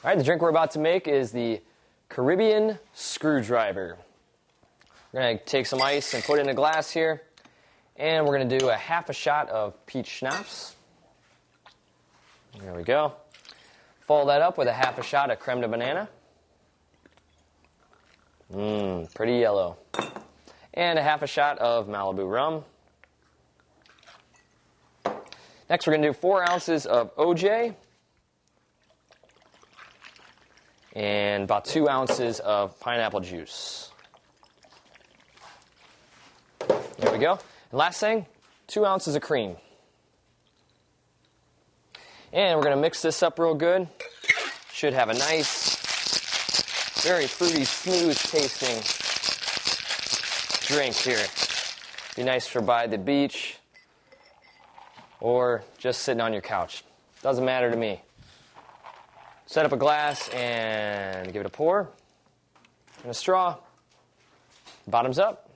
All right, the drink we're about to make is the Caribbean Screwdriver. We're going to take some ice and put it in a glass here, and we're going to do a half a shot of peach schnapps. There we go. Follow that up with a half a shot of creme de banana. Pretty yellow. And a half a shot of Malibu rum. Next, we're going to do 4 ounces of OJ. And about 2 ounces of pineapple juice. There we go. And last thing, 2 ounces of cream. And we're going to mix this up real good. Should have a nice, very fruity, smooth tasting drink here. Be nice for by the beach or just sitting on your couch. Doesn't matter to me. Set up a glass and give it a pour. And a straw. Bottoms up.